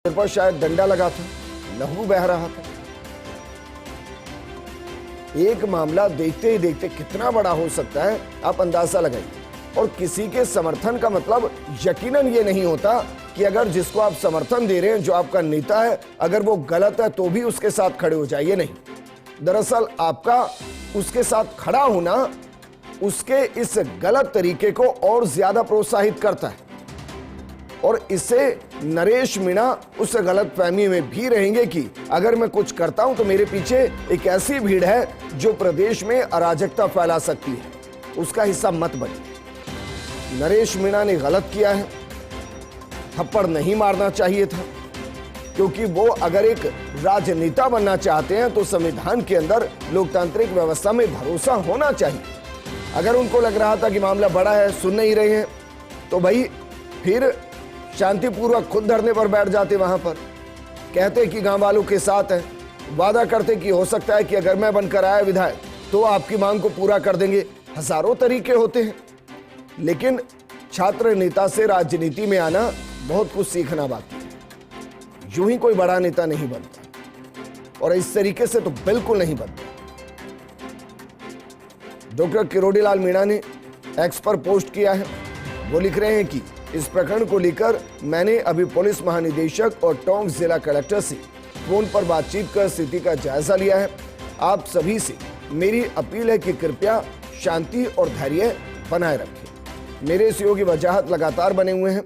सिर पर शायद डंडा लगा था, लहू बह रहा था। एक मामला देखते ही देखते कितना बड़ा हो सकता है आप अंदाजा लगाइए। और किसी के समर्थन का मतलब यकीनन ये नहीं होता कि अगर जिसको आप समर्थन दे रहे हैं, जो आपका नेता है, अगर वो गलत है तो भी उसके साथ खड़े हो जाइए। नहीं, दरअसल आपका उसके साथ खड़ा होना उसके इस गलत तरीके को और ज्यादा प्रोत्साहित करता है। और इससे नरेश मीणा उस गलत फहमी में भी रहेंगे कि अगर मैं कुछ करता हूं तो मेरे पीछे एक ऐसी भीड़ है जो प्रदेश में अराजकता फैला सकती है, उसका हिस्सा मत बनिए। नरेश मीणा ने गलत किया है, थप्पड़ नहीं मारना चाहिए था, क्योंकि वो अगर एक राजनेता बनना चाहते हैं तो संविधान के अंदर लोकतांत्रिक व्यवस्था में भरोसा होना चाहिए। अगर उनको लग रहा था कि मामला बड़ा है, सुन नहीं रहे हैं, तो भाई फिर शांतिपूर्वक खुद धरने पर बैठ जाते, वहां पर कहते कि गांव वालों के साथ है, वादा करते कि हो सकता है कि अगर मैं बनकर आया विधायक तो आपकी मांग को पूरा कर देंगे। हजारों तरीके होते हैं, लेकिन छात्र नेता से राजनीति में आना बहुत कुछ सीखना बाकी है। यूं ही कोई बड़ा नेता नहीं बनता, और इस तरीके से तो बिल्कुल नहीं बनता। डॉक्टर किरोड़ीलाल मीणा ने एक्स पर पोस्ट किया है, वो लिख रहे हैं कि इस प्रकरण को लेकर मैंने अभी पुलिस महानिदेशक और टोंक जिला कलेक्टर से फोन पर बातचीत कर स्थिति का जायजा लिया है। आप सभी से मेरी अपील है कि कृपया शांति और धैर्य बनाए रखें। मेरे सहयोगी वजाहत लगातार बने हुए हैं।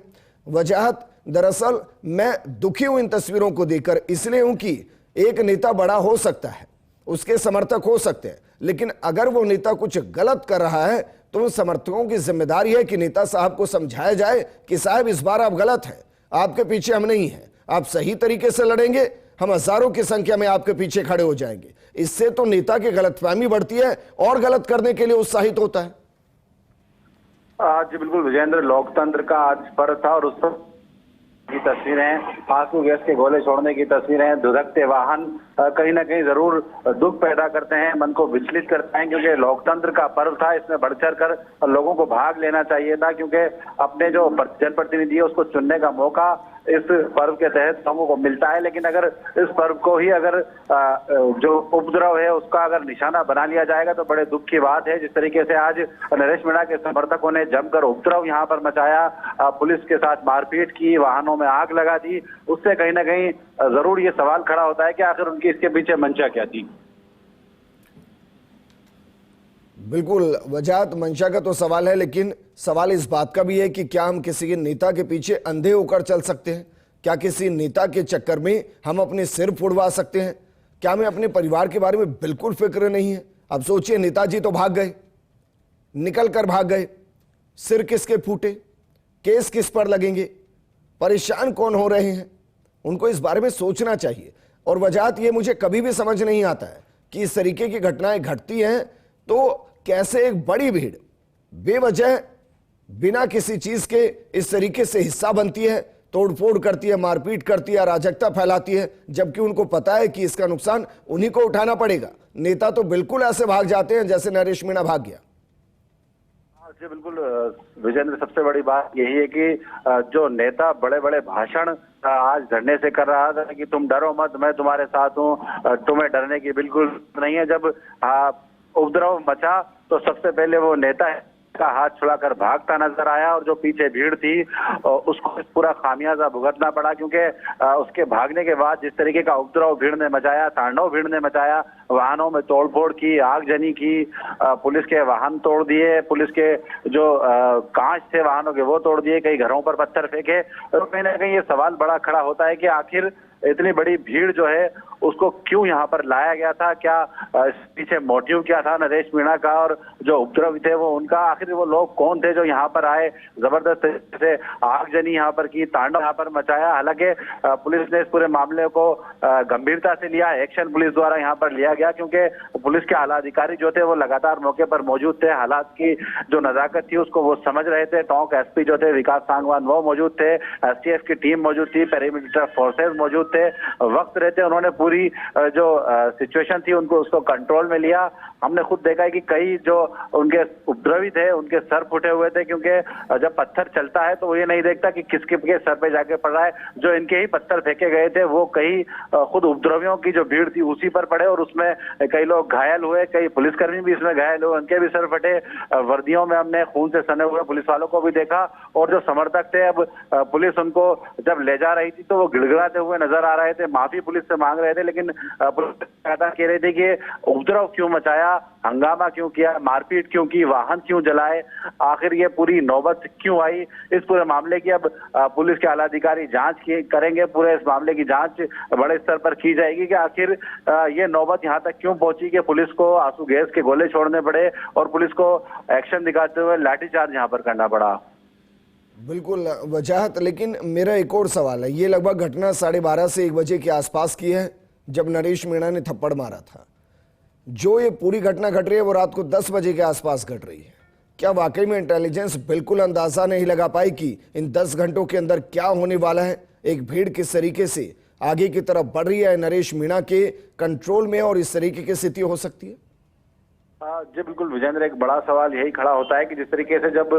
वजाहत, दरअसल मैं दुखी हूं इन तस्वीरों को देखकर, इसलिए हूं कि एक नेता बड़ा हो सकता है, उसके समर्थक हो सकते हैं, लेकिन अगर वो नेता कुछ गलत कर रहा है तो उन समर्थकों की जिम्मेदारी है कि नेता साहब को समझाया जाए कि साहब इस बार आप गलत हैं, आपके पीछे हम नहीं हैं, आप सही तरीके से लड़ेंगे, हम हजारों की संख्या में आपके पीछे खड़े हो जाएंगे। इससे तो नेता की गलतफहमी बढ़ती है और गलत करने के लिए उत्साहित होता है। जी बिल्कुल विजेंद्र, लोकतंत्र का आज पर्व था और उस की तस्वीरें, आंसू गैस के गोले छोड़ने की तस्वीरें, धुधकते वाहन कहीं ना कहीं जरूर दुख पैदा करते हैं, मन को विचलित करते हैं, क्योंकि लोकतंत्र का पर्व था, इसमें बढ़ चढ़ कर लोगों को भाग लेना चाहिए था, क्योंकि अपने जो जनप्रतिनिधि है उसको चुनने का मौका इस पर्व के तहत लोगों को मिलता है। लेकिन अगर इस पर्व को ही अगर जो उपद्रव है उसका अगर निशाना बना लिया जाएगा तो बड़े दुख की बात है। जिस तरीके से आज नरेश मीणा के समर्थकों ने जमकर उपद्रव यहाँ पर मचाया, पुलिस के साथ मारपीट की, वाहनों में आग लगा दी, उससे कहीं ना कहीं जरूर ये सवाल खड़ा होता है कि आखिर उनकी इसके पीछे मंशा क्या थी। बिल्कुल, वजाहत मंशा का तो सवाल है, लेकिन सवाल इस बात का भी है कि क्या हम किसी के नेता के पीछे अंधे होकर चल सकते हैं? क्या किसी नेता के चक्कर में हम अपने सिर फुड़वा सकते हैं? क्या हमें अपने परिवार के बारे में बिल्कुल फिक्र नहीं है? अब सोचिए, नेताजी तो भाग गए, निकल कर भाग गए, सिर किसके फूटे, केस किस पर लगेंगे, परेशान कौन हो रहे हैं? उनको इस बारे में सोचना चाहिए। और वजाहत ये मुझे कभी भी समझ नहीं आता है कि इस तरीके की घटनाएं घटती हैं तो कैसे एक बड़ी भीड़ बेवजह बिना किसी चीज के इस तरीके से हिस्सा बनती है, तोड़फोड़ करती है, मारपीट करती है, अराजकता फैलाती है, जबकि उनको पता है कि इसका नुकसान उन्हीं को उठाना पड़ेगा। नेता तो बिल्कुल ऐसे भाग जाते हैं जैसे नरेश मीणा भाग गया। जी बिल्कुल विजेंद्र, सबसे बड़ी बात यही है कि जो नेता बड़े बड़े भाषण आज धरने से कर रहा था कि तुम डरो मत, मैं तुम्हारे साथ हूँ, तुम्हें डरने की बिल्कुल नहीं है। जब उपद्रव मचा तो सबसे पहले वो नेता का हाथ छुड़ाकर भागता नजर आया, और जो पीछे भीड़ थी उसको पूरा खामियाजा भुगतना पड़ा, क्योंकि उसके भागने के बाद जिस तरीके का उपद्रव भीड़ ने मचाया, तांडव भीड़ ने मचाया, वाहनों में तोड़फोड़ की, आगजनी की, पुलिस के वाहन तोड़ दिए, पुलिस के जो कांच थे वाहनों के वो तोड़ दिए, कई घरों पर पत्थर फेंके। तो कहीं ना कहीं ये सवाल बड़ा खड़ा होता है कि आखिर इतनी बड़ी भीड़ जो है उसको क्यों यहाँ पर लाया गया था, क्या पीछे मोटिव क्या था नरेश मीणा का, और जो उपद्रवी थे वो उनका, आखिर वो लोग कौन थे जो यहाँ पर आए, जबरदस्त से आगजनी यहाँ पर की, तांडव यहाँ पर मचाया। हालांकि पुलिस ने इस पूरे मामले को गंभीरता से लिया, एक्शन पुलिस द्वारा यहाँ पर लिया गया, क्योंकि पुलिस के आला अधिकारी जो थे वो लगातार मौके पर मौजूद थे, हालात की जो नजाकत थी उसको वो समझ रहे थे। टोंक एसपी जो थे विकास सांगवान वो मौजूद थे, एसटीएफ की टीम मौजूद थी, पैरामिलिट्री फोर्सेज मौजूद थे, वक्त रहते उन्होंने पूरी पूरी जो सिचुएशन थी उनको उसको कंट्रोल में लिया। हमने खुद देखा है कि कई जो उनके उपद्रवी थे उनके सर फुटे हुए थे, क्योंकि जब पत्थर चलता है तो वो ये नहीं देखता कि किसके सर पे जाके पड़ रहा है। जो इनके ही पत्थर फेंके गए थे वो कई खुद उपद्रवियों की जो भीड़ थी उसी पर पड़े और उसमें कई लोग घायल हुए, कई पुलिसकर्मी भी इसमें घायल हुए, उनके भी सर फटे। वर्दियों में हमने खून से सने हुए पुलिस वालों को भी देखा और जो समर्थक थे, अब पुलिस उनको जब ले जा रही थी तो वो गिड़गिड़ाते हुए नजर आ रहे थे, माफी पुलिस से मांग रहे थे, लेकिन पुलिस कह रही थी कि उपद्रव क्यों मचाया, हंगामा क्यों किया, मारपीट क्यों की, वाहन क्यों जलाए, आखिर ये पूरी नौबत क्यों आई। इस पूरे मामले की अब पुलिस के आला अधिकारी जांच करेंगे, पूरे इस मामले की जांच बड़े स्तर पर की जाएगी कि आखिर ये नौबत यहाँ तक क्यों पहुंची कि पुलिस को आंसू गैस के गोले छोड़ने पड़े और पुलिस को एक्शन दिखाते हुए लाठीचार्ज यहाँ पर करना पड़ा। बिल्कुल वजाहत, लेकिन मेरा एक और सवाल है। ये लगभग घटना 12:30 से 1 बजे के आसपास की है जब नरेश मीणा ने थप्पड़ मारा था। जो ये पूरी घटना घट रही है वो रात को 10 बजे के आसपास घट रही है। क्या वाकई में इंटेलिजेंस बिल्कुल अंदाजा नहीं लगा पाई कि इन 10 घंटों के अंदर क्या होने वाला है? एक भीड़ किस तरीके से आगे की तरफ बढ़ रही है नरेश मीणा के कंट्रोल में और इस तरीके की स्थिति हो सकती है? जी बिल्कुल विजेंद्र, एक बड़ा सवाल यही खड़ा होता है कि जिस तरीके से जब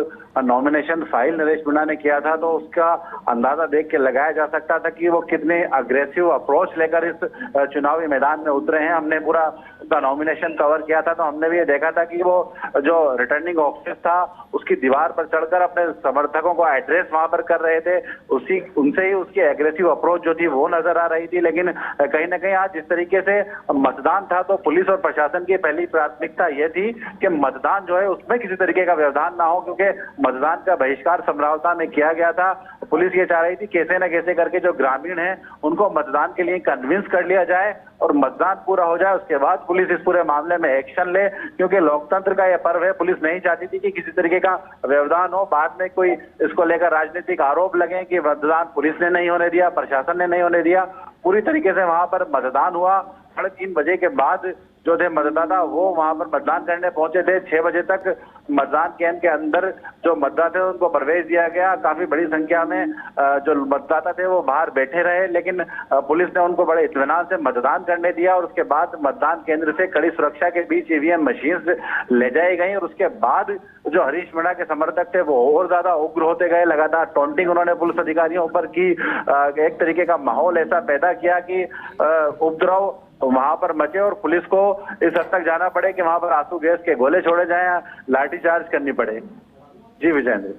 नॉमिनेशन फाइल नरेश मीणा ने किया था तो उसका अंदाजा देख के लगाया जा सकता था कि वो कितने अग्रेसिव अप्रोच लेकर इस चुनावी मैदान में उतरे हैं। हमने पूरा उनका नॉमिनेशन कवर किया था तो हमने भी ये देखा था कि वो जो रिटर्निंग ऑफिसर था उसकी दीवार पर चढ़कर अपने समर्थकों को एड्रेस वहां पर कर रहे थे, उनसे ही उसकी एग्रेसिव अप्रोच जो थी वो नजर आ रही थी। लेकिन कहीं ना कहीं आज जिस तरीके से मतदान था तो पुलिस और प्रशासन की पहली प्राथमिकता ये थी कि मतदान जो है उसमें किसी तरीके का व्यवधान ना हो, क्योंकि मतदान का बहिष्कार समझौता में किया गया था। पुलिस ये चाह रही थी कैसे न कैसे करके जो ग्रामीण हैं उनको मतदान के लिए कन्विंस कर लिया जाए और मतदान पूरा हो जाए, उसके बाद पुलिस इस पूरे मामले में एक्शन ले, क्योंकि लोकतंत्र का यह पर्व है। पुलिस नहीं चाहती थी कि किसी तरीके का व्यवधान हो, बाद में कोई इसको लेकर राजनीतिक आरोप लगे कि मतदान पुलिस ने नहीं होने दिया, प्रशासन ने नहीं होने दिया। पूरी तरीके से वहां पर मतदान हुआ। 3:30 बजे के बाद जो थे मतदाता वो वहां पर मतदान करने पहुंचे थे। 6 बजे तक मतदान केंद्र के अंदर जो मतदाता थे उनको प्रवेश दिया गया। काफी बड़ी संख्या में जो मतदाता थे वो बाहर बैठे रहे, लेकिन पुलिस ने उनको बड़े इत्मीनान से मतदान करने दिया और उसके बाद मतदान केंद्र से कड़ी सुरक्षा के बीच ईवीएम मशीन ले जाई गई और उसके बाद जो हरीश मीणा के समर्थक थे वो और ज्यादा उग्र होते गए। लगातार टॉन्टिंग उन्होंने पुलिस अधिकारियों पर की। एक तरीके का माहौल ऐसा पैदा किया कि उपद्रव वहां पर मचे और पुलिस को इस हद तक जाना पड़े कि वहां पर आंसू गैस के गोले छोड़े जाएं, लाठीचार्ज करनी पड़े। जी विजेंद्र।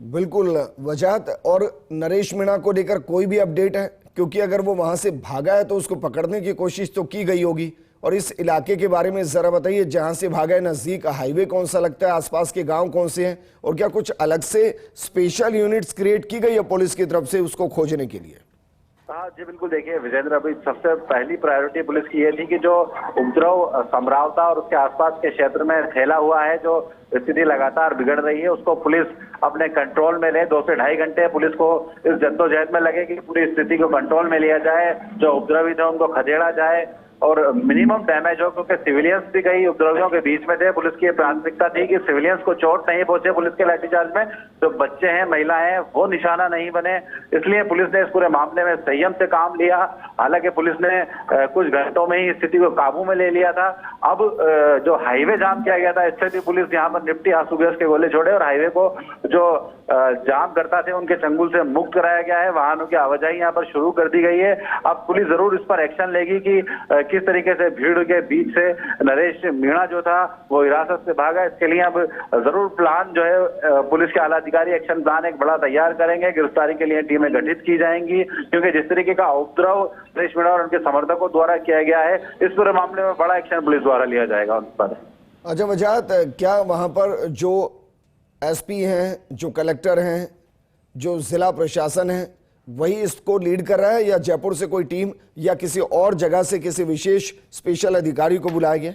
बिल्कुल वजाहत, और नरेश मीणा को लेकर कोई भी अपडेट है? क्योंकि अगर वो वहां से भागा है तो उसको पकड़ने की कोशिश तो की गई होगी। और इस इलाके के बारे में जरा बताइए, जहां से भागा है नजदीक हाईवे कौन सा लगता है, आसपास के गांव कौन से हैं, और क्या कुछ अलग से स्पेशल यूनिट्स क्रिएट की गई है पुलिस की तरफ से उसको खोजने के लिए? हाँ जी बिल्कुल, देखिए विजेंद्र, अभी सबसे पहली प्रायोरिटी पुलिस की ये थी कि जो उपद्रव समरावता और उसके आसपास के क्षेत्र में फैला हुआ है, जो स्थिति लगातार बिगड़ रही है, उसको पुलिस अपने कंट्रोल में ले। 2 से ढाई घंटे पुलिस को इस जद्दोजहद में लगे कि पूरी स्थिति को कंट्रोल में लिया जाए, जो उपद्रवी थे उनको खदेड़ा जाए और मिनिमम डैमेज हो, क्योंकि सिविलियंस भी कई उपद्रवियों के बीच में थे। पुलिस की प्राथमिकता थी कि सिविलियंस को चोट नहीं पहुंचे पुलिस के लाठीचार्ज में, जो बच्चे हैं, महिलाएं हैं, वो निशाना नहीं बने। इसलिए पुलिस ने इस पूरे मामले में संयम से काम लिया। हालांकि पुलिस ने कुछ घंटों में ही स्थिति को काबू में ले लिया था। अब जो हाईवे जाम किया गया था, इससे भी पुलिस यहाँ पर निपटी, आंसू गैस के गोले छोड़े और हाईवे को जो जाम करता थे उनके चंगुल से मुक्त कराया गया है। वाहनों की आवाजाही यहाँ पर शुरू कर दी गई है। अब पुलिस जरूर इस पर एक्शन लेगी कि किस तरीके से भीड़ के बीच से नरेश मीणा जो था वो हिरासत से भागा। इसके लिए अब जरूर प्लान जो है पुलिस के आला अधिकारी एक्शन प्लान एक बड़ा तैयार करेंगे। गिरफ्तारी के लिए टीमें गठित की जाएंगी, क्योंकि जिस तरीके का उपद्रव नरेश मीणा और उनके समर्थकों द्वारा किया गया है, इस पूरे मामले में बड़ा एक्शन पुलिस द्वारा लिया जाएगा उन पर। अच्छा वजाहत, क्या वहां पर जो एसपी हैं, जो कलेक्टर हैं, जो जिला प्रशासन है, वही इसको लीड कर रहा है, या जयपुर से कोई टीम या किसी और जगह से किसी विशेष स्पेशल अधिकारी को बुलाया गया?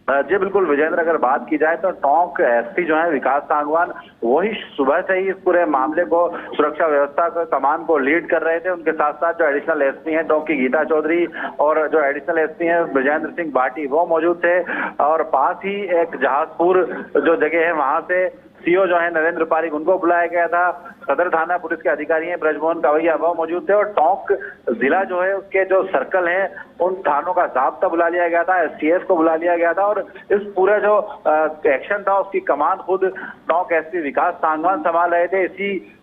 जी बिल्कुल विजेंद्र, अगर बात की जाए तो टोंक एसपी जो है विकास सांगवान, वही सुबह से ही इस पूरे मामले को, सुरक्षा व्यवस्था को, कमान को लीड कर रहे थे। उनके साथ साथ जो एडिशनल एसपी हैं टोंक की गीता चौधरी और जो एडिशनल एसपी हैं ब्रजेंद्र सिंह भाटी, वो मौजूद थे। और पास ही एक जहाजपुर जो जगह है वहां से सीओ जो है नरेंद्र पारिक, उनको बुलाया गया था। सदर थाना पुलिस के अधिकारी हैं ब्रजमोहन कवैया, वह मौजूद थे। और टोंक जिला जो है उसके जो सर्कल हैं उन थानों का जाब्ता बुला लिया गया था, एसटीएफ को बुला लिया गया था। और इस पूरे जो एक्शन था उसकी कमान खुद टोंक एसपी विकास सांगवान संभाल रहे थे।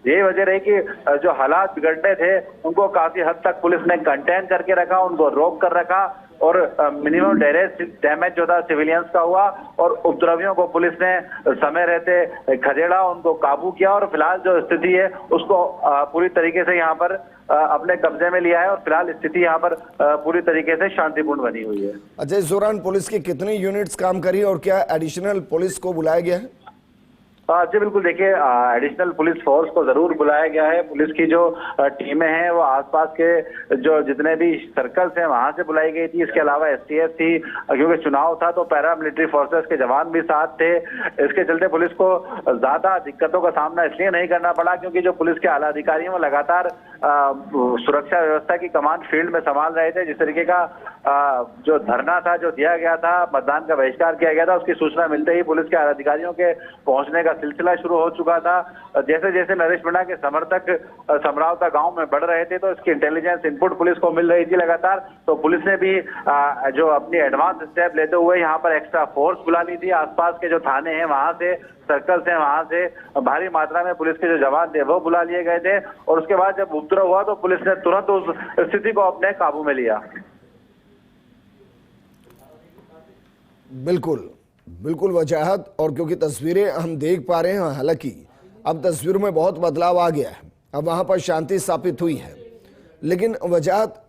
यही वजह रही कि जो हालात बिगड़ने थे उनको काफी हद तक पुलिस ने कंटेन करके रखा, उनको रोक कर रखा और मिनिमम डैमेज जो था सिविलियंस का हुआ। और उपद्रवियों को पुलिस ने समय रहते खदेड़ा, उनको काबू किया। और फिलहाल जो स्थिति है उसको पूरी तरीके से यहाँ पर अपने कब्जे में लिया है और फिलहाल स्थिति यहाँ पर पूरी तरीके से शांतिपूर्ण बनी हुई है। अच्छा, इस दौरान पुलिस की कितनी यूनिट्स काम करी और क्या एडिशनल पुलिस को बुलाया गया है? जी बिल्कुल, देखिए एडिशनल पुलिस फोर्स को जरूर बुलाया गया है। पुलिस की जो टीमें हैं वो आसपास के जो जितने भी सर्कल्स हैं वहां से बुलाई गई थी। इसके अलावा एसटीएफ थी, क्योंकि चुनाव था तो पैरा मिलिट्री फोर्सेस के जवान भी साथ थे। इसके चलते पुलिस को ज्यादा दिक्कतों का सामना इसलिए नहीं करना पड़ा क्योंकि जो पुलिस के आला अधिकारी हैं वो लगातार सुरक्षा व्यवस्था की कमान फील्ड में संभाल रहे थे। जिस तरीके का जो धरना था जो दिया गया था, मतदान का बहिष्कार किया गया था, उसकी सूचना मिलते ही पुलिस के आला अधिकारियों के पहुंचने का सिलसिला शुरू हो चुका था। जैसे जैसे नरेश मीणा के समर्थक समरावता गांव में बढ़ रहे थे तो इसकी इंटेलिजेंस इनपुट पुलिस को मिल रही थी लगातार। तो पुलिस ने भी जो अपनी एडवांस स्टेप लेते हुए यहाँ पर एक्स्ट्रा फोर्स बुला ली थी। आसपास के जो थाने हैं वहां से, सर्कल्स हैं वहां से भारी मात्रा में पुलिस के जो जवान थे वो बुला लिए गए थे। और उसके बाद जब उपद्रव हुआ तो पुलिस ने तुरंत उस स्थिति को अपने काबू में लिया। बिल्कुल बिल्कुल वजाहत, और क्योंकि तस्वीरें हम देख पा रहे हैं, हालांकि अब तस्वीरों में बहुत बदलाव आ गया है, अब वहां पर शांति स्थापित हुई है। लेकिन वजाहत,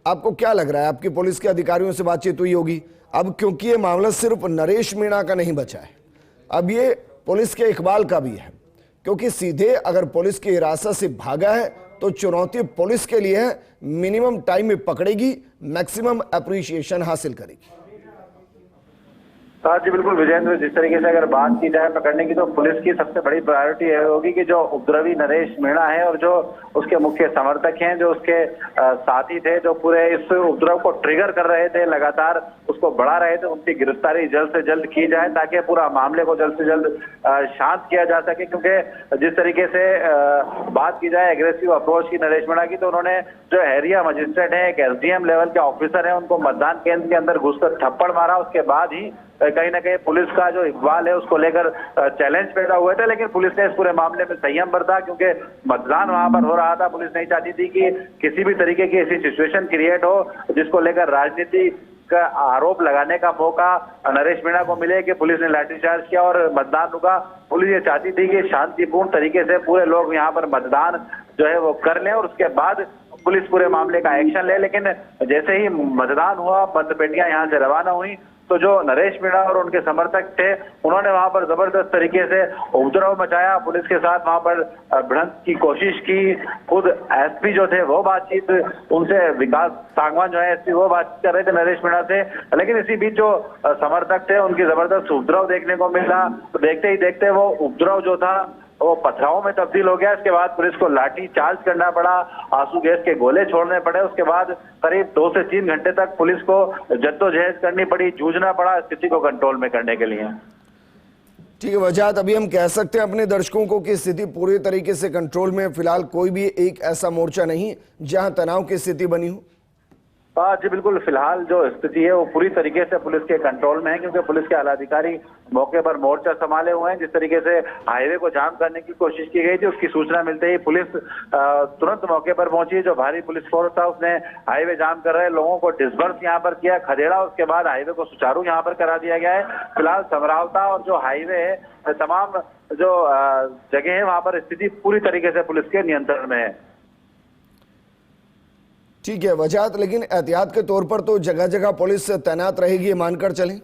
आपको क्या लग रहा है? आपकी पुलिस के अधिकारियों से बातचीत हुई होगी अब, क्योंकि ये मामला सिर्फ नरेश मीणा का नहीं बचा है, अब ये पुलिस के इकबाल का भी है। क्योंकि सीधे अगर पुलिस की हिरासत से भागा है तो चुनौती पुलिस के लिए है, मिनिमम टाइम में पकड़ेगी, मैक्सिमम अप्रिशिएशन हासिल करेगी। जी बिल्कुल विजेंद्र, जिस तरीके से अगर बात की जाए पकड़ने की तो पुलिस की सबसे बड़ी प्रायोरिटी यह होगी कि जो उपद्रवी नरेश मीणा है और जो उसके मुख्य समर्थक हैं, जो उसके साथी थे, जो पूरे इस उपद्रव को ट्रिगर कर रहे थे, लगातार उसको बढ़ा रहे थे, उनकी गिरफ्तारी जल्द से जल्द की जाए ताकि पूरा मामले को जल्द से जल्द शांत किया जा सके। क्योंकि जिस तरीके से बात की जाए एग्रेसिव अप्रोच की नरेश मीणा की, तो उन्होंने जो एरिया मजिस्ट्रेट है, एक एसडीएम लेवल के ऑफिसर है, उनको मतदान केंद्र के अंदर घुसकर थप्पड़ मारा। उसके बाद ही कहीं ना कहीं पुलिस का जो इकबाल है उसको लेकर चैलेंज पैदा हुए थे। लेकिन पुलिस ने इस पूरे मामले में संयम बरता क्योंकि मतदान वहां पर हो रहा था। पुलिस नहीं चाहती थी कि किसी भी तरीके की ऐसी सिचुएशन क्रिएट हो जिसको लेकर राजनीति का आरोप लगाने का मौका नरेश मीणा को मिले कि पुलिस ने लाठीचार्ज किया और मतदान रुका। पुलिस ये चाहती थी कि शांतिपूर्ण तरीके से पूरे लोग यहाँ पर मतदान जो है वो कर लें और उसके बाद पुलिस पूरे मामले का एक्शन ले। लेकिन जैसे ही मतदान हुआ, मतपेटियां यहाँ से रवाना हुई, तो जो नरेश मीणा और उनके समर्थक थे उन्होंने वहां पर जबरदस्त तरीके से उपद्रव मचाया, पुलिस के साथ वहां पर भिड़ंत की कोशिश की। खुद एसपी जो थे वो बातचीत उनसे, विकास सांगवान जो है एसपी, वो बातचीत कर रहे थे नरेश मीणा से। लेकिन इसी बीच जो समर्थक थे उनकी जबरदस्त उपद्रव देखने को मिला। तो देखते ही देखते वो उपद्रव जो था वो पथराव में तब्दील हो गया। इसके बाद पुलिस को लाठी चार्ज करना पड़ा, आंसू गैस के गोले छोड़ने पड़े। उसके बाद करीब 2 से 3 घंटे तक पुलिस को जद्दोजहद करनी पड़ी, जूझना पड़ा स्थिति को कंट्रोल में करने के लिए। ठीक है वजाहत, अभी हम कह सकते हैं अपने दर्शकों को कि स्थिति पूरी तरीके से कंट्रोल में, फिलहाल कोई भी एक ऐसा मोर्चा नहीं जहां तनाव की स्थिति बनी हो? जी बिल्कुल, फिलहाल जो स्थिति है वो पूरी तरीके से पुलिस के कंट्रोल में है क्योंकि पुलिस के आला अधिकारी मौके पर मोर्चा संभाले हुए हैं। जिस तरीके से हाईवे को जाम करने की कोशिश की गई थी उसकी सूचना मिलते ही पुलिस तुरंत मौके पर पहुंची। जो भारी पुलिस फोर्स था उसने हाईवे जाम कर रहे लोगों को डिस्बर्स यहाँ पर किया, खदेड़ा। उसके बाद हाईवे को सुचारू यहाँ पर करा दिया गया है। फिलहाल समरावता और जो हाईवे है, तमाम जो जगह है वहां पर स्थिति पूरी तरीके से पुलिस के नियंत्रण में है। ठीक है वजाहत, लेकिन एहतियात के तौर पर तो जगह जगह पुलिस तैनात रहेगी, ये मानकर चलें?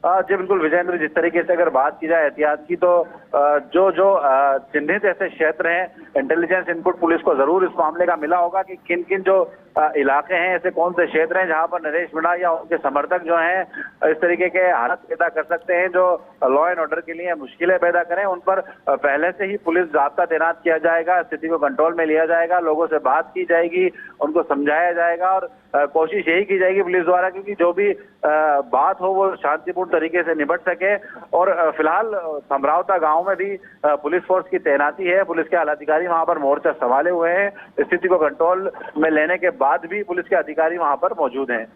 जी बिल्कुल विजेंद्र, जिस तरीके से अगर बात की जाए एहतियात की तो जो चिन्हित ऐसे क्षेत्र हैं, इंटेलिजेंस इनपुट पुलिस को जरूर इस मामले का मिला होगा कि किन किन जो इलाके हैं, ऐसे कौन से क्षेत्र हैं जहां पर नरेश मीणा या उनके समर्थक जो हैं इस तरीके के हालत पैदा कर सकते हैं जो लॉ एंड ऑर्डर के लिए मुश्किलें पैदा करें। उन पर पहले से ही पुलिस जाब्ता तैनात किया जाएगा, स्थिति को कंट्रोल में लिया जाएगा, लोगों से बात की जाएगी, उनको समझाया जाएगा और कोशिश यही की जाएगी पुलिस द्वारा क्योंकि जो भी बात हो वो शांतिपूर्ण तरीके से निपट सके। और फिलहाल समरावता गांव में भी पुलिस फोर्स की तैनाती है, पुलिस के आला अधिकारी वहां पर मोर्चा संभाले हुए हैं। स्थिति को कंट्रोल में लेने के बाद भी पुलिस के अधिकारी वहां पर मौजूद हैं।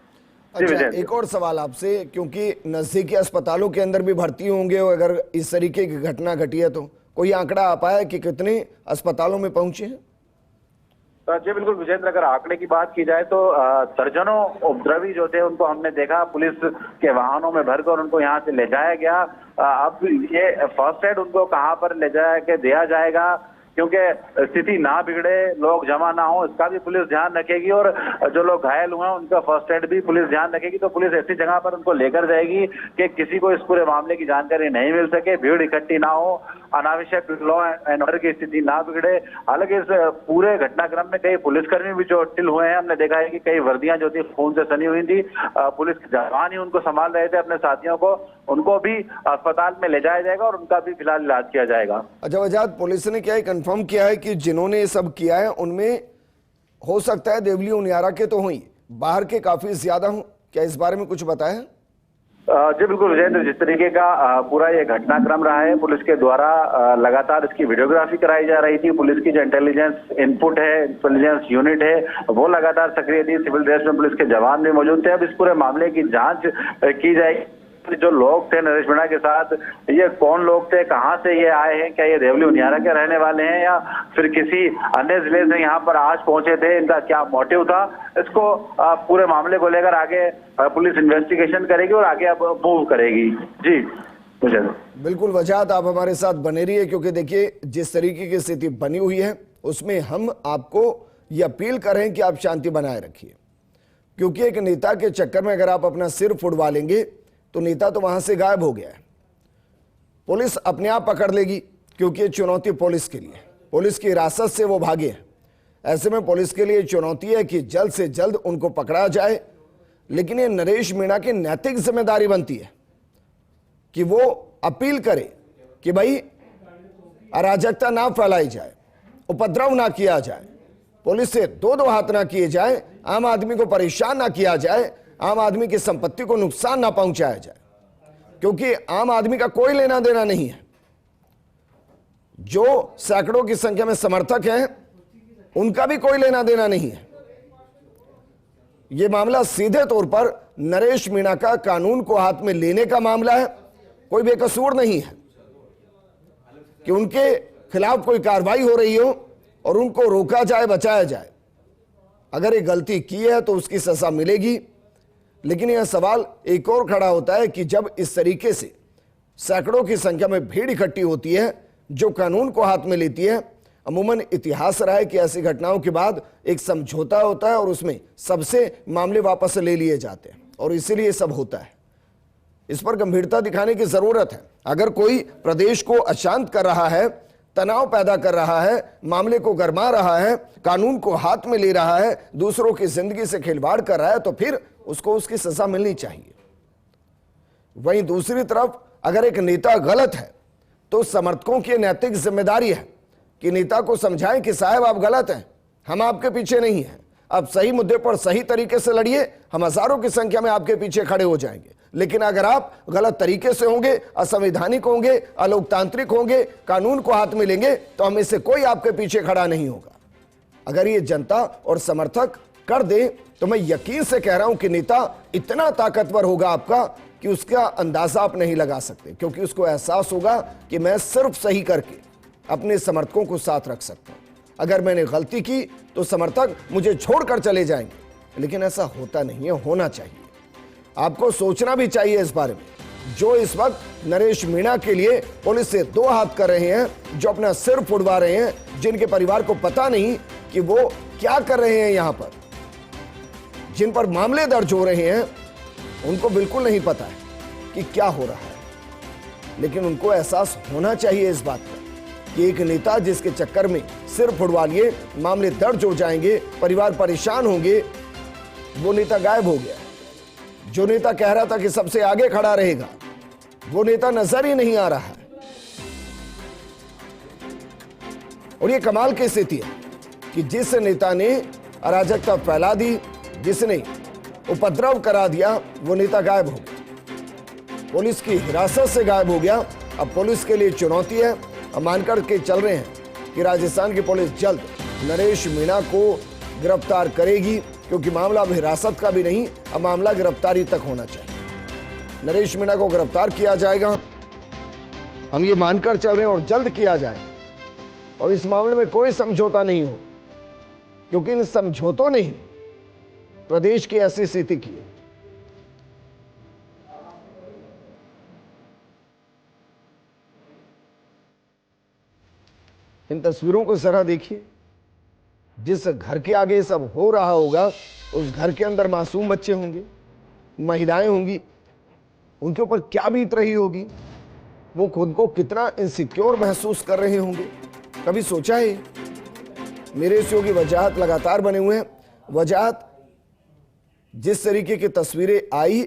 अच्छा, एक और सवाल आपसे, क्योंकि नजदीकी अस्पतालों के अंदर भी भर्ती होंगे और अगर इस तरीके की घटना घटी है तो कोई आंकड़ा आ पाया कि कितने अस्पतालों में पहुंचे हैं? जी बिल्कुल विजेंद्र, अगर आंकड़े की बात की जाए तो दर्जनों उपद्रवी जो थे उनको हमने देखा पुलिस के वाहनों में भरकर उनको यहाँ से ले जाया गया। अब ये फर्स्ट एड उनको कहाँ पर ले जाया के दिया जाएगा, क्योंकि स्थिति ना बिगड़े, लोग जमा ना हो, इसका भी पुलिस ध्यान रखेगी। और जो लोग घायल हुए हैं उनका फर्स्ट एड भी पुलिस ध्यान रखेगी। तो पुलिस ऐसी जगह पर उनको लेकर जाएगी कि किसी को इस पूरे मामले की जानकारी नहीं मिल सके, भीड़ इकट्ठी ना हो, अनावश्यक लॉ एंड ऑर्डर की स्थिति ना बिगड़े। हालांकि इस पूरे घटनाक्रम में कई पुलिसकर्मी भी चोटिल हुए हैं। हमने देखा है कि कई वर्दियां जो थी खून से सनी हुई थी, पुलिस के जवान ही उनको संभाल रहे थे अपने साथियों को, उनको भी अस्पताल में ले जाया जाएगा और उनका भी फिलहाल इलाज किया जाएगा। अच्छा वजाद, पुलिस ने क्या कंफर्म किया है कि जिन्होंने ये सब किया है उनमें हो सकता है देवली उनियारा के तो हुई, बाहर के काफी ज्यादा हों? क्या इस बारे में कुछ बताया है? जी बिल्कुल विजेंद्र, जिस तरीके का पूरा ये घटनाक्रम रहा है, पुलिस के द्वारा लगातार इसकी वीडियोग्राफी कराई जा रही थी। पुलिस की जो इंटेलिजेंस इनपुट है, इंटेलिजेंस यूनिट है, वो लगातार सक्रिय थी। सिविल ड्रेस में पुलिस के जवान भी मौजूद थे। अब इस पूरे मामले की जांच की जाएगी। जो लोग थे नरेश मीणा के साथ, ये कौन लोग थे, कहां से ये आए हैं, क्या ये देवली उनियारा के रहने वाले हैं या फिर किसी अन्य जिले से यहाँ पर आज पहुंचे थे, इनका क्या मोटिव था, इसको पूरे मामले को लेकर आगे पुलिस इन्वेस्टिगेशन करेगी और आगे अब मूव करेगी। जी बिल्कुल वजाहत, आप हमारे साथ बने रहिए, क्योंकि देखिए जिस तरीके की स्थिति बनी हुई है उसमें हम आपको ये अपील कर रहे हैं कि आप शांति बनाए रखिए। क्योंकि एक नेता के चक्कर में अगर आप अपना सिर फुड़वा लेंगे तो नेता तो वहां से गायब हो गया है। पुलिस अपने आप पकड़ लेगी, क्योंकि ये चुनौती पुलिस के लिए, पुलिस की हिरासत से वो भागे हैं। ऐसे में पुलिस के लिए चुनौती है कि जल्द से जल्द उनको पकड़ा जाए। लेकिन ये नरेश मीणा की नैतिक जिम्मेदारी बनती है कि वो अपील करे कि भाई अराजकता ना फैलाई जाए, उपद्रव ना किया जाए, पुलिस से दो हाथ ना किए जाए, आम आदमी को परेशान ना किया जाए, आम आदमी की संपत्ति को नुकसान ना पहुंचाया जाए। क्योंकि आम आदमी का कोई लेना देना नहीं है। जो सैकड़ों की संख्या में समर्थक हैं उनका भी कोई लेना देना नहीं है। यह मामला सीधे तौर पर नरेश मीणा का कानून को हाथ में लेने का मामला है। कोई बेकसूर नहीं है कि उनके खिलाफ कोई कार्रवाई हो रही हो और उनको रोका जाए, बचाया जाए। अगर ये गलती की है तो उसकी सजा मिलेगी। लेकिन यह सवाल एक और खड़ा होता है कि जब इस तरीके से सैकड़ों की संख्या में भीड़ इकट्ठी होती है जो कानून को हाथ में लेती है, अमूमन इतिहास रहा है कि ऐसी घटनाओं के बाद एक समझौता होता है और उसमें सबसे मामले वापस ले लिए जाते हैं और इसीलिए सब होता है। इस पर गंभीरता दिखाने की जरूरत है। अगर कोई प्रदेश को अशांत कर रहा है, तनाव पैदा कर रहा है, मामले को गरमा रहा है, कानून को हाथ में ले रहा है, दूसरों की जिंदगी से खिलवाड़ कर रहा है, तो फिर उसको उसकी सजा मिलनी चाहिए। वहीं दूसरी तरफ अगर एक नेता गलत है तो समर्थकों की नैतिक जिम्मेदारी है कि नेता को समझाएं कि साहब आप गलत हैं, हम आपके पीछे नहीं हैं, आप सही मुद्दे पर सही तरीके से लड़िए, हम हजारों की संख्या में आपके पीछे खड़े हो जाएंगे। लेकिन अगर आप गलत तरीके से होंगे, असंवैधानिक होंगे, अलोकतांत्रिक होंगे, कानून को हाथ में लेंगे, तो हम में से कोई आपके पीछे खड़ा नहीं होगा। अगर ये जनता और समर्थक कर दे तो मैं यकीन से कह रहा हूं कि नेता इतना ताकतवर होगा आपका कि उसका अंदाजा आप नहीं लगा सकते, क्योंकि उसको एहसास होगा कि मैं सिर्फ सही करके अपने समर्थकों को साथ रख सकता हूं। अगर मैंने गलती की तो समर्थक मुझे छोड़कर चले जाएंगे। लेकिन ऐसा होता नहीं है, होना चाहिए। आपको सोचना भी चाहिए इस बारे में। जो इस वक्त नरेश मीणा के लिए पुलिस से दो हाथ कर रहे हैं, जो अपना सिर फुड़वा रहे हैं, जिनके परिवार को पता नहीं कि वो क्या कर रहे हैं, यहां पर जिन पर मामले दर्ज हो रहे हैं, उनको बिल्कुल नहीं पता है कि क्या हो रहा है। लेकिन उनको एहसास होना चाहिए इस बात का कि एक नेता जिसके चक्कर में सिर फुड़वा लिए, मामले दर्ज हो जाएंगे, परिवार परेशान होंगे, वो नेता गायब हो गया। जो नेता कह रहा था कि सबसे आगे खड़ा रहेगा, वो नेता नजर ही नहीं आ रहा है। और ये कमाल की स्थिति है कि जिस नेता ने अराजकता फैला दी, जिसने उपद्रव करा दिया, वो नेता गायब हो गया। पुलिस की हिरासत से गायब हो गया। अब पुलिस के लिए चुनौती है। हम मानकर के चल रहे हैं कि राजस्थान की पुलिस जल्द नरेश मीणा को गिरफ्तार करेगी, क्योंकि मामला अब हिरासत का भी नहीं, अब मामला गिरफ्तारी तक होना चाहिए। नरेश मीणा को गिरफ्तार किया जाएगा, हम ये मानकर चल रहे हैं, और जल्द किया जाए। और इस मामले में कोई समझौता नहीं हो, क्योंकि इन समझौतों ने ही प्रदेश की ऐसी स्थिति की है। इन तस्वीरों को जरा देखिए। जिस घर के आगे सब हो रहा होगा, उस घर के अंदर मासूम बच्चे होंगे, महिलाएं होंगी, उनके ऊपर क्या बीत रही होगी, वो खुद को कितना इनसिक्योर महसूस कर रहे होंगे। कभी सोचा है? मेरे शो की वजाहत लगातार बने हुए हैं। वजाहत जिस तरीके की तस्वीरें आई,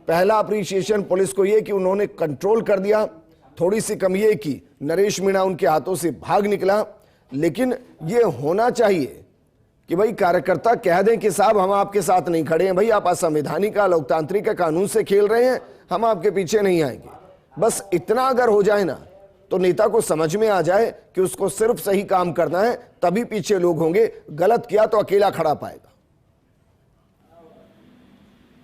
पहला अप्रिसिएशन पुलिस को यह कि उन्होंने कंट्रोल कर दिया। थोड़ी सी कमी यह की नरेश मीणा उनके हाथों से भाग निकला, लेकिन यह होना चाहिए कि भाई कार्यकर्ता कह दें कि साहब हम आपके साथ नहीं खड़े हैं, भाई आप असंवैधानिक लोकतांत्रिक कानून से खेल रहे हैं, हम आपके पीछे नहीं आएंगे। बस इतना अगर हो जाए ना, तो नेता को समझ में आ जाए कि उसको सिर्फ सही काम करना है, तभी पीछे लोग होंगे। गलत किया तो अकेला खड़ा पाएगा।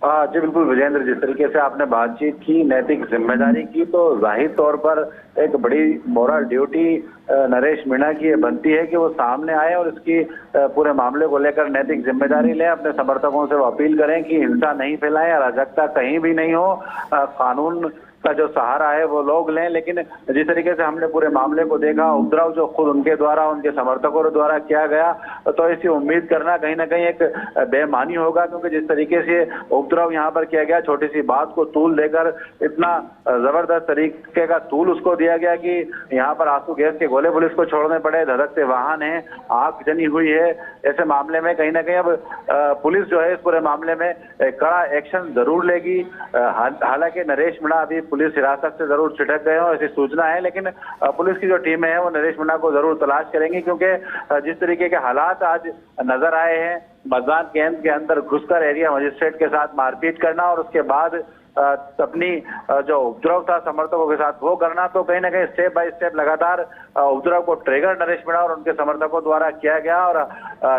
जी बिल्कुल विजेंद्र, जिस तरीके से आपने बातचीत की, नैतिक जिम्मेदारी की, तो जाहिर तौर पर एक बड़ी मोरल ड्यूटी नरेश मीणा की बनती है कि वो सामने आए और इसकी पूरे मामले को लेकर नैतिक जिम्मेदारी लें। अपने समर्थकों से वो अपील करें कि हिंसा नहीं फैलाएं, अराजकता कहीं भी नहीं हो, कानून का जो सहारा है वो लोग लें। लेकिन जिस तरीके से हमने पूरे मामले को देखा, उपद्रव जो खुद उनके द्वारा, उनके समर्थकों द्वारा किया गया, तो ऐसी उम्मीद करना कहीं ना कहीं एक बेईमानी होगा, क्योंकि जिस तरीके से उपद्रव यहाँ पर किया गया, छोटी सी बात को तूल देकर इतना जबरदस्त तरीके का तूल उसको दिया गया कि यहाँ पर आंसू गैस के गोले पुलिस को छोड़ने पड़े, धधकते वाहन है, आग जनी हुई है। ऐसे मामले में कहीं ना कहीं अब पुलिस जो है इस पूरे मामले में कड़ा एक्शन जरूर लेगी। हालांकि नरेश मीणा अभी पुलिस हिरासत से जरूर छिटक गए हो, ऐसी सूचना है, लेकिन पुलिस की जो टीमें हैं वो नरेश मीणा को जरूर तलाश करेंगी, क्योंकि जिस तरीके के हालात आज नजर आए हैं, मतदान केंद्र के अंदर घुसकर एरिया मजिस्ट्रेट के साथ मारपीट करना और उसके बाद अपनी जो उपद्रव था समर्थकों के साथ वो करना, तो कहीं ना कहीं स्टेप बाय स्टेप लगातार उपद्रव को ट्रिगर नरेश मीणा और उनके समर्थकों द्वारा किया गया। और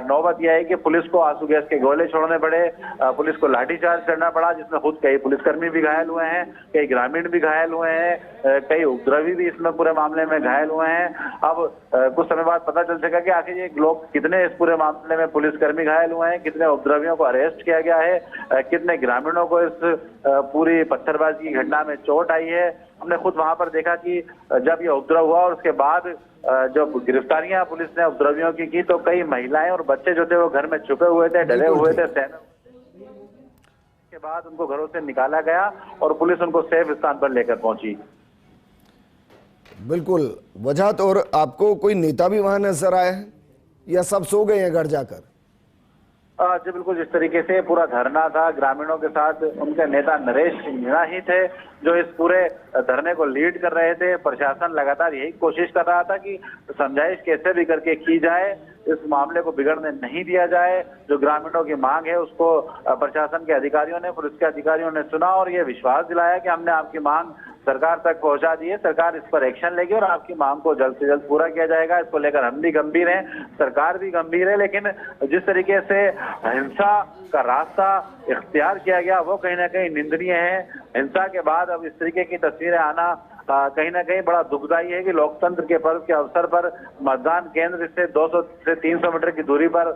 नौबत यह है कि पुलिस को आंसू गैस के गोले छोड़ने पड़े, पुलिस को लाठीचार्ज करना पड़ा, जिसमें खुद कई पुलिसकर्मी भी घायल हुए हैं, कई ग्रामीण भी घायल हुए हैं, कई उपद्रवी भी इसमें पूरे मामले में घायल हुए हैं। अब कुछ समय बाद पता चल सकेगा कि आखिर ये लोग कितने इस पूरे मामले में पुलिसकर्मी घायल हुए हैं, कितने उपद्रवियों को अरेस्ट किया गया है, कितने ग्रामीणों को इस पूरी पत्थरबाजी की घटना में चोट आई है। हमने खुद वहां पर देखा कि जब ये उपद्रव हुआ और उसके बाद जो गिरफ्तारियां पुलिस ने उपद्रवियों की, तो कई महिलाएं और बच्चे जो थे वो घर में छुपे हुए थे, डरे हुए थे। के बाद उनको घरों से निकाला गया और पुलिस उनको सेफ स्थान पर लेकर पहुंची। बिल्कुल वजह। और आपको कोई नेता भी वहां नजर आया है या सब सो गए हैं घर जाकर? जी बिल्कुल, जिस तरीके से पूरा धरना था, ग्रामीणों के साथ उनके नेता नरेश मीणा ही थे जो इस पूरे धरने को लीड कर रहे थे। प्रशासन लगातार यही कोशिश कर रहा था कि समझाइश कैसे भी करके की जाए, इस मामले को बिगड़ने नहीं दिया जाए। जो ग्रामीणों की मांग है उसको प्रशासन के अधिकारियों ने, पुलिस के अधिकारियों ने सुना और ये विश्वास दिलाया कि हमने आपकी मांग सरकार तक पहुंचा दी है, सरकार इस पर एक्शन लेगी और आपकी मांग को जल्द से जल्द पूरा किया जाएगा। इसको लेकर हम भी गंभीर हैं, सरकार भी गंभीर है, लेकिन जिस तरीके से हिंसा का रास्ता इख्तियार किया गया वो कहीं ना कहीं निंदनीय है। हिंसा के बाद अब इस तरीके की तस्वीरें आना कहीं ना कहीं बड़ा दुखदायी है कि लोकतंत्र के पर्व के अवसर पर मतदान केंद्र से 200 से 300 मीटर की दूरी पर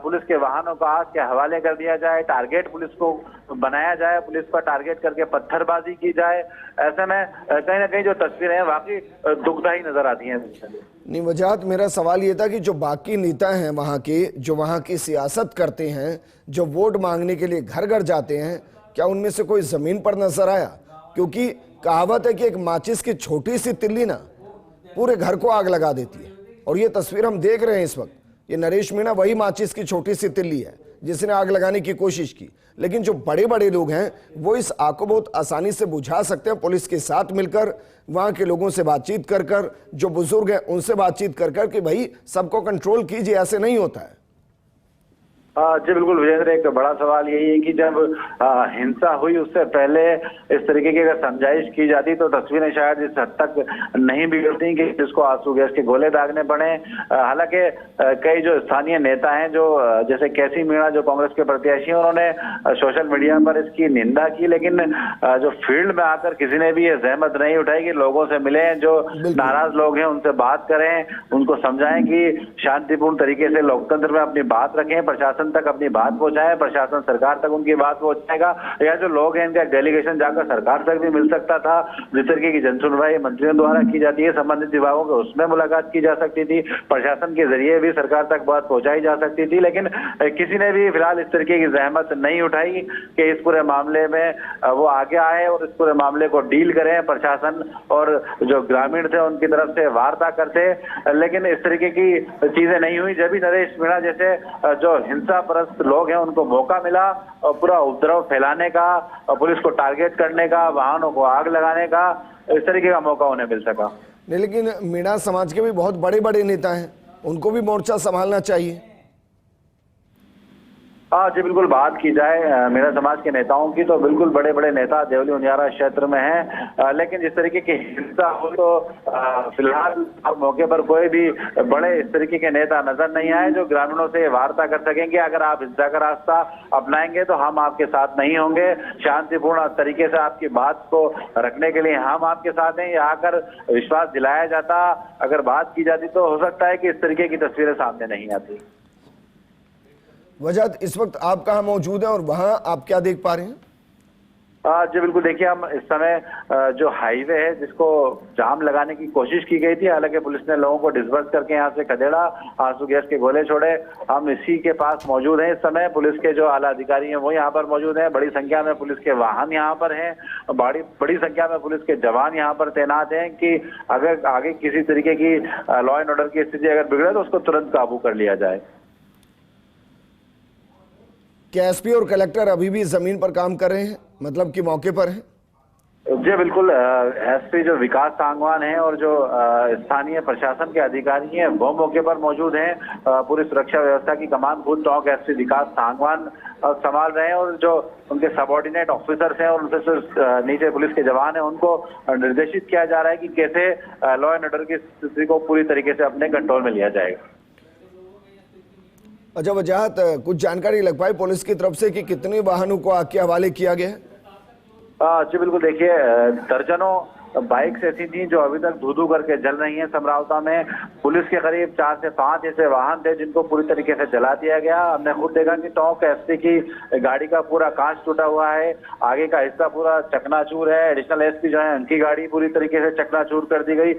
पुलिस के वाहनों को आग के हवाले कर दिया जाए, टारगेट पुलिस को बनाया जाए, पुलिस पर टारगेट करके पत्थरबाजी की जाए। ऐसे में कहीं ना कहीं जो तस्वीरें हैं वाकई दुखदायी नजर आती हैं। नहीं वजाहत, मेरा सवाल ये था कि जो बाकी नेता हैं वहाँ के, जो वहाँ की सियासत करते हैं, जो वोट मांगने के लिए घर घर जाते हैं, क्या उनमें से कोई जमीन पर नजर आया? क्योंकि कहावत है कि एक माचिस की छोटी सी तिल्ली ना पूरे घर को आग लगा देती है, और ये तस्वीर हम देख रहे हैं इस वक्त। ये नरेश मीणा वही माचिस की छोटी सी तिल्ली है जिसने आग लगाने की कोशिश की, लेकिन जो बड़े बड़े लोग हैं वो इस आग को बहुत आसानी से बुझा सकते हैं। पुलिस के साथ मिलकर, वहाँ के लोगों से बातचीत कर कर, जो बुजुर्ग हैं उनसे बातचीत कर कर कि भाई सबको कंट्रोल कीजिए, ऐसे नहीं होता है। जी बिल्कुल विजेंद्र, एक बड़ा सवाल यही है कि जब हिंसा हुई उससे पहले इस तरीके की अगर समझाइश की जाती तो तस्वीरें शायद इस हद तक नहीं बिगड़ती कि जिसको आंसू गैस के गोले दागने पड़े। हालांकि कई जो स्थानीय नेता हैं, जो जैसे कैसी मीणा जो कांग्रेस के प्रत्याशी हैं, उन्होंने सोशल मीडिया पर इसकी निंदा की, लेकिन जो फील्ड में आकर किसी ने भी ये जहमत नहीं उठाई कि लोगों से मिले, जो नाराज लोग हैं उनसे बात करें, उनको समझाएं कि शांतिपूर्ण तरीके से लोकतंत्र में अपनी बात रखें, प्रशासन तक अपनी बात पहुंचाए, प्रशासन सरकार तक उनकी बात पहुंचाएगा, या जो लोग हैं इनका डेलीगेशन जाकर सरकार तक भी मिल सकता था। जिस तरीके की जनसुनवाई मंत्रियों द्वारा की जाती है संबंधित विभागों के, उसमें मुलाकात की जा सकती थी, प्रशासन के जरिए भी सरकार तक बात पहुंचाई जा सकती थी, लेकिन किसी ने भी फिलहाल इस तरीके की जहमत नहीं उठाई कि इस पूरे मामले में वो आगे आए और इस पूरे मामले को डील करें। प्रशासन और जो ग्रामीण थे उनकी तरफ से वार्ता करते, लेकिन इस तरीके की चीजें नहीं हुई। जब भी नरेश मीणा जैसे जो हिंसा परस्त लोग हैं उनको मौका मिला और पूरा उपद्रव फैलाने का, पुलिस को टारगेट करने का, वाहनों को आग लगाने का, इस तरीके का मौका उन्हें मिल सका। नहीं, लेकिन मीणा समाज के भी बहुत बड़े बड़े नेता हैं, उनको भी मोर्चा संभालना चाहिए। हाँ जी बिल्कुल, बात की जाए मेरा समाज के नेताओं की तो बिल्कुल बड़े बड़े नेता देवली उनियारा क्षेत्र में हैं, लेकिन जिस तरीके की हिंसा हो तो फिलहाल अब मौके पर कोई भी बड़े इस तरीके के नेता नजर नहीं आए जो ग्रामीणों से वार्ता कर सकेंगे। अगर आप हिंसा का रास्ता अपनाएंगे तो हम आपके साथ नहीं होंगे, शांतिपूर्ण तरीके से आपकी बात को रखने के लिए हम आपके साथ हैं, यहाँ आकर विश्वास दिलाया जाता, अगर बात की जाती तो हो सकता है कि इस तरीके की तस्वीरें सामने नहीं आती। वजह इस वक्त आप कहाँ मौजूद हैं और वहाँ आप क्या देख पा रहे हैं? जी बिल्कुल, देखिए हम इस समय जो हाईवे है जिसको जाम लगाने की कोशिश की गई थी, हालांकि पुलिस ने लोगों को डिस्पर्स करके यहाँ से खदेड़ा, आंसू गैस के गोले छोड़े। हम इसी के पास मौजूद हैं इस समय। पुलिस के जो आला अधिकारी हैं वो यहाँ पर मौजूद हैं, बड़ी संख्या में पुलिस के वाहन यहाँ पर हैं, बड़ी संख्या में पुलिस के जवान यहाँ पर तैनात हैं कि अगर आगे किसी तरीके की लॉ एंड ऑर्डर की स्थिति अगर बिगड़े तो उसको तुरंत काबू कर लिया जाए। क्या एसपी और कलेक्टर अभी भी जमीन पर काम कर रहे हैं, मतलब कि मौके पर हैं? जी बिल्कुल, एसपी जो विकास सांगवान है और जो स्थानीय प्रशासन के अधिकारी हैं वो मौके पर मौजूद हैं। पूरी सुरक्षा व्यवस्था की कमान खुद टॉक एसपी विकास सांगवान संभाल रहे हैं और जो उनके सबऑर्डिनेट ऑफिसर्स हैं और उनसे नीचे पुलिस के जवान हैं उनको निर्देशित किया जा रहा है कि कैसे लॉ एंड ऑर्डर की स्थिति को पूरी तरीके से अपने कंट्रोल में लिया जाएगा। अच्छा वजाहत, कुछ जानकारी लग पाई पुलिस की तरफ से कि कितने वाहनों को आग के हवाले किया गया है? जी बिल्कुल, देखिए दर्जनों बाइक्स ऐसी थी जो अभी तक धू-धू करके जल रही हैं समरावता में। पुलिस के करीब 4 से 5 ऐसे वाहन थे जिनको पूरी तरीके से जला दिया गया। हमने खुद देखा कि टॉक एसपी की गाड़ी का पूरा कांच टूटा हुआ है, आगे का हिस्सा पूरा चकनाचूर है। एडिशनल एसपी जो है उनकी गाड़ी पूरी तरीके से चकनाचूर कर दी गई।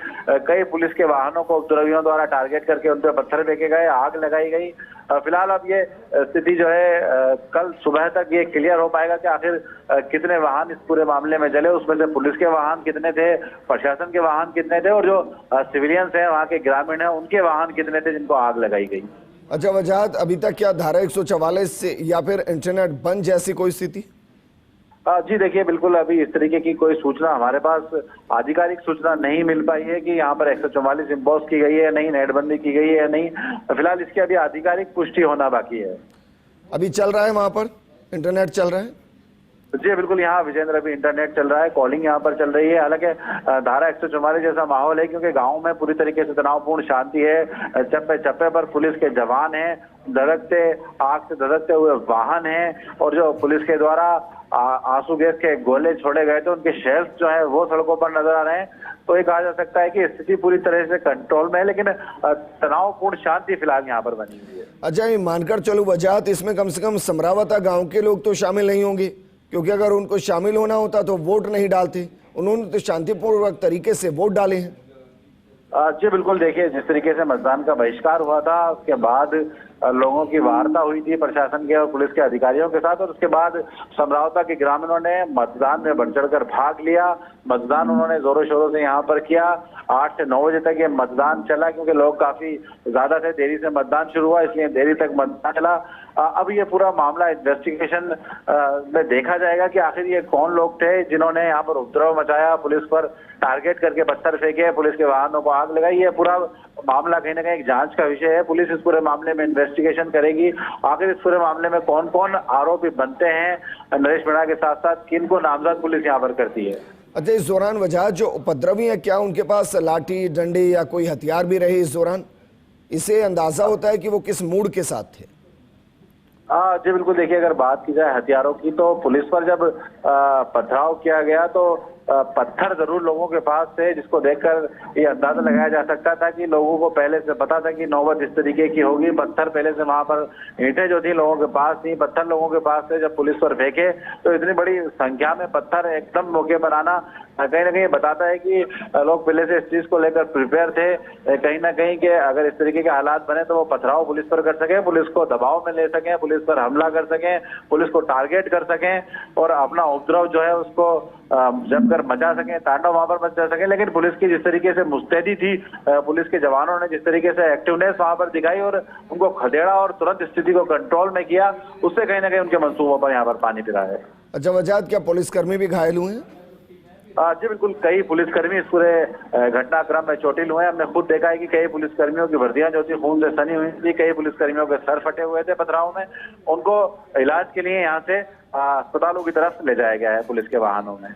कई पुलिस के वाहनों को उपद्रवियों द्वारा टारगेट करके उन पर पत्थर फेंके गए, आग लगाई गई। फिलहाल अब ये स्थिति जो है कल सुबह तक ये क्लियर हो पाएगा कि आखिर कितने वाहन इस पूरे मामले में जले, उसमें से पुलिस के वाहन कितने थे, प्रशासन के वाहन कितने थे और जो सिविलियंस हैं वहाँ के ग्रामीण हैं उनके वाहन कितने थे जिनको आग लगाई गई। अच्छा वजाहत, अभी तक क्या धारा 144 से या फिर इंटरनेट बंद जैसी कोई स्थिति? जी देखिए बिल्कुल, अभी इस तरीके की कोई सूचना हमारे पास आधिकारिक सूचना नहीं मिल पाई है कि यहाँ पर 144 इम्पोज की गई है या नहीं, नेटबंदी की गई है या नहीं। फिलहाल इसकी अभी आधिकारिक पुष्टि होना बाकी है। अभी चल रहा है वहाँ पर इंटरनेट चल रहा है? जी बिल्कुल, यहाँ विजेंद्र अभी इंटरनेट चल रहा है, कॉलिंग यहाँ पर चल रही है। हालांकि धारा 144 जैसा माहौल है क्योंकि गांव में पूरी तरीके से तनावपूर्ण शांति है। चप्पे चप्पे पर पुलिस के जवान हैं, आग से धधकते हुए वाहन हैं और जो पुलिस के द्वारा आंसू गैस के गोले छोड़े गए थे उनके शेल्स जो है वो सड़कों पर नजर आ रहे हैं। तो ये कहा जा सकता है कि स्थिति पूरी तरह से कंट्रोल में है, लेकिन तनावपूर्ण शांति फिलहाल यहाँ पर बनी हुई है। अच्छा, ये मानकर चलो वजाहत, इसमें कम से कम समरावता गांव के लोग तो शामिल नहीं होंगे, क्योंकि अगर उनको शामिल होना होता तो वोट नहीं डालते। उन्होंने तो शांतिपूर्वक तरीके से वोट डाले हैं। जी बिल्कुल, देखिए जिस तरीके से मतदान का बहिष्कार हुआ था उसके बाद लोगों की वार्ता हुई थी प्रशासन के और पुलिस के अधिकारियों के साथ और उसके बाद समरावता के ग्रामीणों ने मतदान में बढ़ चढ़कर भाग लिया। मतदान उन्होंने जोरों शोरों से यहाँ पर किया। 8 से 9 बजे तक ये मतदान चला क्योंकि लोग काफी ज्यादा थे, देरी से मतदान शुरू हुआ इसलिए देरी तक मतदान चला। अब ये पूरा मामला इन्वेस्टिगेशन में देखा जाएगा कि आखिर ये कौन लोग थे जिन्होंने यहाँ पर उपद्रव मचाया, पुलिस पर टारगेट करके पत्थर फेंके, पुलिस के वाहनों को आग लगाई। ये पूरा मामला कहीं ना कहीं एक जांच का विषय है। पुलिस इस पूरे मामले में इन्वेस्टिगेशन करेगी। आखिर इस पूरे मामले में कौन कौन आरोपी बनते हैं नरेश मीणा के साथ साथ, किन को नामजद पुलिस यहाँ पर करती है। अच्छा, इस दौरान वजह जो उपद्रवी है, क्या उनके पास लाठी डंडी या कोई हथियार भी रहे इस दौरान? इसे अंदाजा होता है कि वो किस मूड के साथ थे? जी बिल्कुल, देखिए अगर बात की जाए हथियारों की तो पुलिस पर जब पथराव किया गया तो पत्थर जरूर लोगों के पास थे, जिसको देखकर ये अंदाजा लगाया जा सकता था कि लोगों को पहले से पता था कि नौबत इस तरीके की होगी। पत्थर पहले से वहां पर ईंटें जो थी लोगों के पास थी, पत्थर लोगों के पास थे। जब पुलिस पर फेंके तो इतनी बड़ी संख्या में पत्थर एकदम मौके पर आना कहीं ना कहीं बताता है कि लोग पहले से इस चीज को लेकर प्रिपेयर थे कहीं ना कहीं कि अगर इस तरीके के हालात बने तो वो पथराव पुलिस पर कर सके, पुलिस को दबाव में ले सकें, पुलिस पर हमला कर सकें, पुलिस को टारगेट कर सकें और अपना उपद्रव जो है उसको जमकर मचा सकें, तांडव वहां पर मचा सकें। लेकिन पुलिस की जिस तरीके से मुस्तैदी थी, पुलिस के जवानों ने जिस तरीके से एक्टिवनेस वहां पर दिखाई और उनको खदेड़ा और तुरंत स्थिति को कंट्रोल में किया, उससे कहीं ना कहीं उनके मंसूबों पर यहाँ पर पानी फिरा है। अच्छा वजाहत, क्या पुलिसकर्मी भी घायल हुए हैं? जी बिल्कुल, कई पुलिसकर्मी इस पूरे घटनाक्रम में चोटिल हुए हैं। हमने खुद देखा है कि कई पुलिसकर्मियों की वर्दियां जो थी खून से सनी हुई थी, कई पुलिसकर्मियों के सर फटे हुए थे पथराव में। उनको इलाज के लिए यहाँ से अस्पतालों की तरफ ले जाया गया है पुलिस के वाहनों में।